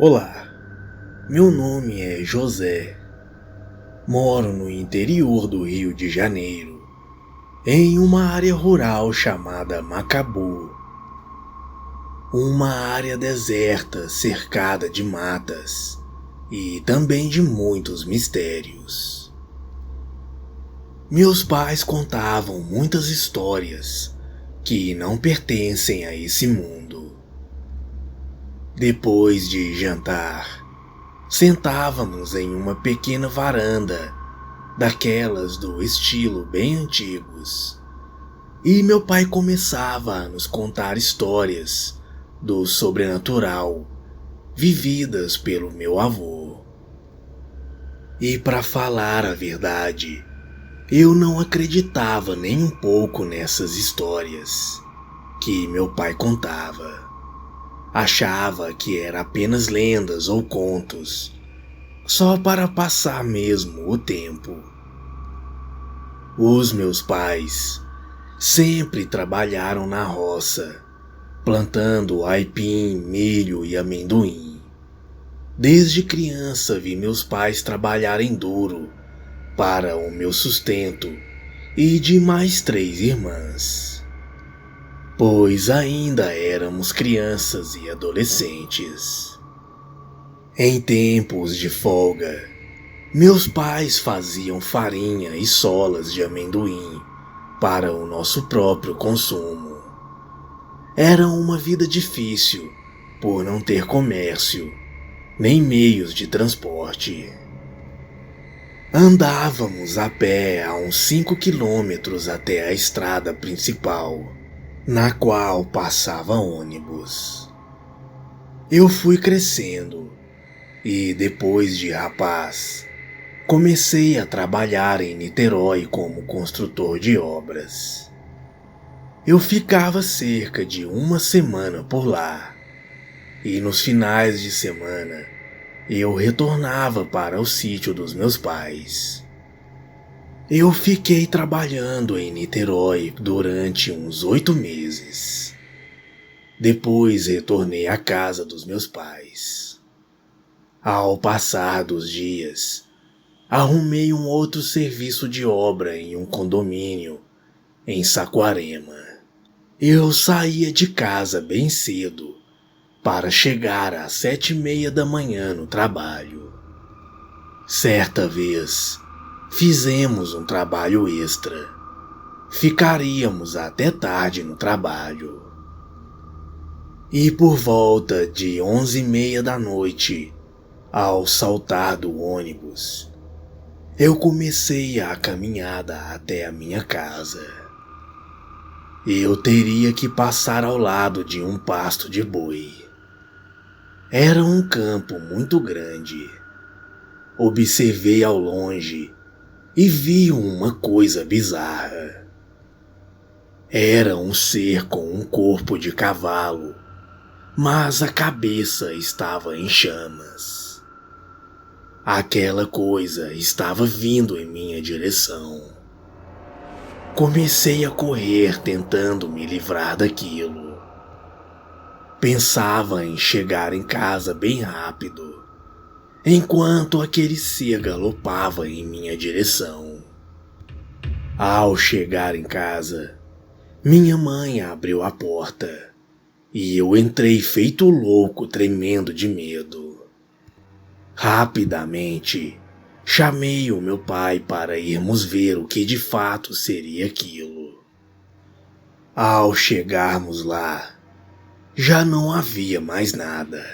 Olá, meu nome é José. Moro no interior do Rio de Janeiro, em uma área rural chamada Macabu. Uma área deserta cercada de matas e também de muitos mistérios. Meus pais contavam muitas histórias que não pertencem a esse mundo. Depois de jantar, sentávamos em uma pequena varanda, daquelas do estilo bem antigos, e meu pai começava a nos contar histórias do sobrenatural vividas pelo meu avô. E para falar a verdade, eu não acreditava nem um pouco nessas histórias que meu pai contava. Achava que era apenas lendas ou contos, só para passar mesmo o tempo. Os meus pais sempre trabalharam na roça, plantando aipim, milho e amendoim. Desde criança vi meus pais trabalharem duro para o meu sustento e de mais 3 irmãs, pois ainda éramos crianças e adolescentes. Em tempos de folga, meus pais faziam farinha e solas de amendoim para o nosso próprio consumo. Era uma vida difícil por não ter comércio, nem meios de transporte. Andávamos a pé a uns 5 quilômetros até a estrada principal, na qual passava ônibus. Eu fui crescendo e, depois de rapaz, comecei a trabalhar em Niterói como construtor de obras. Eu ficava cerca de uma semana por lá, e nos finais de semana eu retornava para o sítio dos meus pais. Eu fiquei trabalhando em Niterói durante uns 8 meses. Depois retornei à casa dos meus pais. Ao passar dos dias, arrumei um outro serviço de obra em um condomínio em Saquarema. Eu saía de casa bem cedo para chegar às 7:30 da manhã no trabalho. Certa vez, fizemos um trabalho extra. Ficaríamos até tarde no trabalho. E por volta de 11:30 da noite, ao saltar do ônibus, eu comecei a caminhada até a minha casa. Eu teria que passar ao lado de um pasto de boi. Era um campo muito grande. Observei ao longe e vi uma coisa bizarra. Era um ser com um corpo de cavalo, mas a cabeça estava em chamas. Aquela coisa estava vindo em minha direção. Comecei a correr tentando me livrar daquilo. Pensava em chegar em casa bem rápido, enquanto aquele ser galopava em minha direção. Ao chegar em casa, minha mãe abriu a porta e eu entrei feito louco, tremendo de medo. Rapidamente, chamei o meu pai para irmos ver o que de fato seria aquilo. Ao chegarmos lá, já não havia mais nada.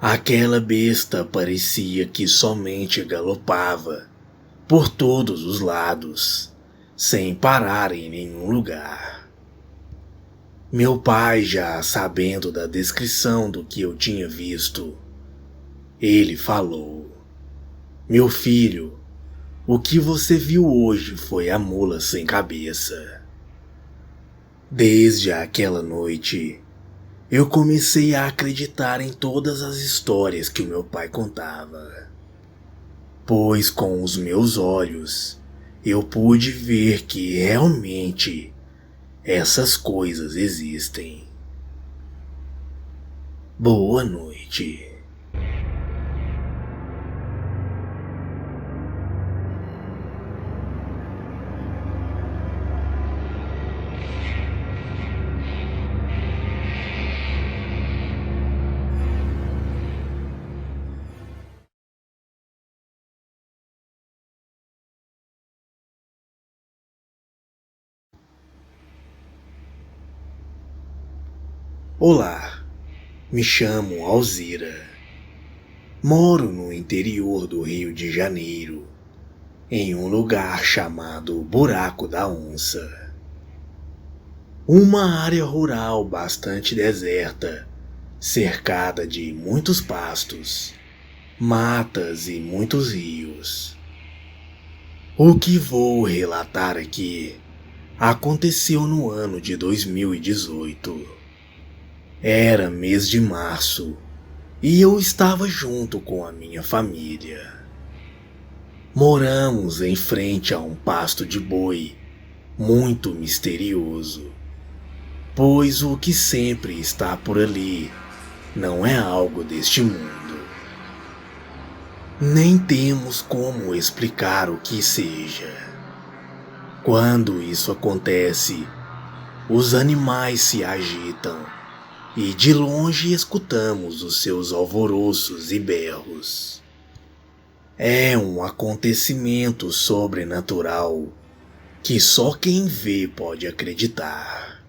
Aquela besta parecia que somente galopava por todos os lados, sem parar em nenhum lugar. Meu pai, já sabendo da descrição do que eu tinha visto, ele falou: "Meu filho, o que você viu hoje foi a mula sem cabeça." Desde aquela noite, eu comecei a acreditar em todas as histórias que o meu pai contava, pois com os meus olhos eu pude ver que realmente essas coisas existem. Boa noite. Olá, me chamo Alzira. Moro no interior do Rio de Janeiro, em um lugar chamado Buraco da Onça. Uma área rural bastante deserta, cercada de muitos pastos, matas e muitos rios. O que vou relatar aqui aconteceu no ano de 2018. Era mês de março e eu estava junto com a minha família. Moramos em frente a um pasto de boi muito misterioso, pois o que sempre está por ali não é algo deste mundo. Nem temos como explicar o que seja. Quando isso acontece, os animais se agitam e de longe escutamos os seus alvoroços e berros. É um acontecimento sobrenatural que só quem vê pode acreditar.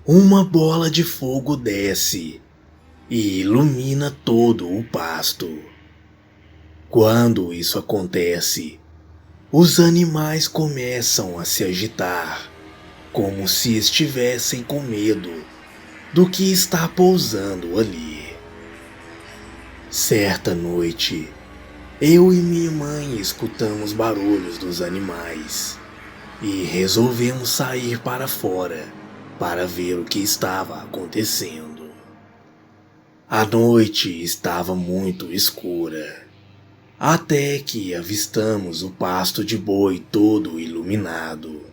Uma bola de fogo desce e ilumina todo o pasto. Quando isso acontece, os animais começam a se agitar, como se estivessem com medo do que está pousando ali. Certa noite, eu e minha mãe escutamos barulhos dos animais e resolvemos sair para fora para ver o que estava acontecendo. A noite estava muito escura, até que avistamos o pasto de boi todo iluminado,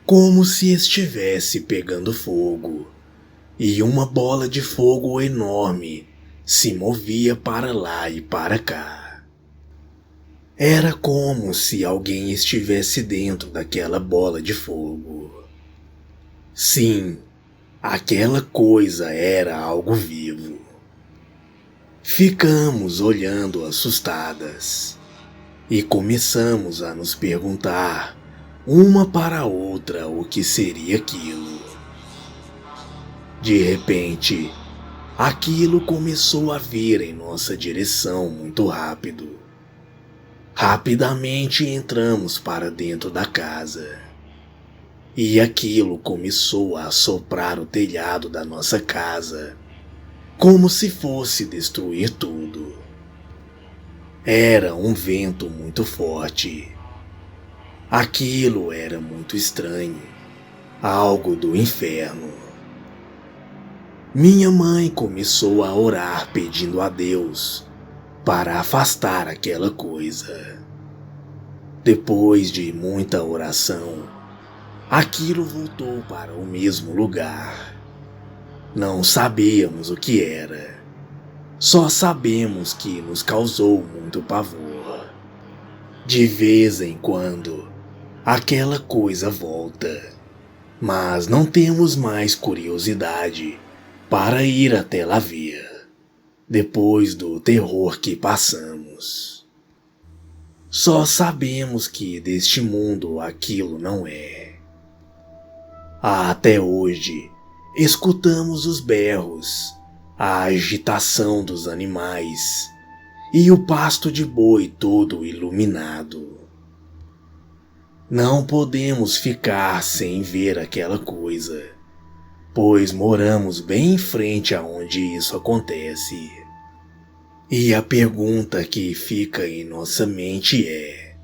como se estivesse pegando fogo, e uma bola de fogo enorme se movia para lá e para cá. Era como se alguém estivesse dentro daquela bola de fogo. Sim, aquela coisa era algo vivo. Ficamos olhando assustadas e começamos a nos perguntar uma para a outra o que seria aquilo. De repente, aquilo começou a vir em nossa direção muito rápido. Rapidamente entramos para dentro da casa e aquilo começou a soprar o telhado da nossa casa, como se fosse destruir tudo. Era um vento muito forte. Aquilo era muito estranho, algo do inferno. Minha mãe começou a orar pedindo a Deus para afastar aquela coisa. Depois de muita oração, aquilo voltou para o mesmo lugar. Não sabíamos o que era. Só sabemos que nos causou muito pavor. De vez em quando, aquela coisa volta, mas não temos mais curiosidade para ir até lá ver, depois do terror que passamos. Só sabemos que deste mundo aquilo não é. Até hoje, escutamos os berros, a agitação dos animais e o pasto de boi todo iluminado. Não podemos ficar sem ver aquela coisa, pois moramos bem em frente aonde isso acontece. E a pergunta que fica em nossa mente é: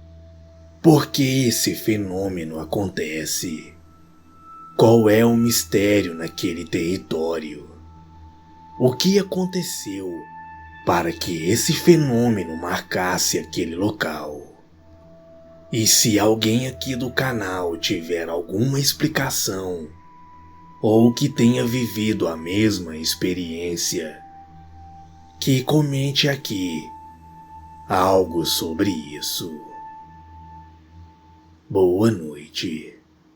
por que esse fenômeno acontece? Qual é o mistério naquele território? O que aconteceu para que esse fenômeno marcasse aquele local? E se alguém aqui do canal tiver alguma explicação, ou que tenha vivido a mesma experiência, que comente aqui algo sobre isso. Boa noite.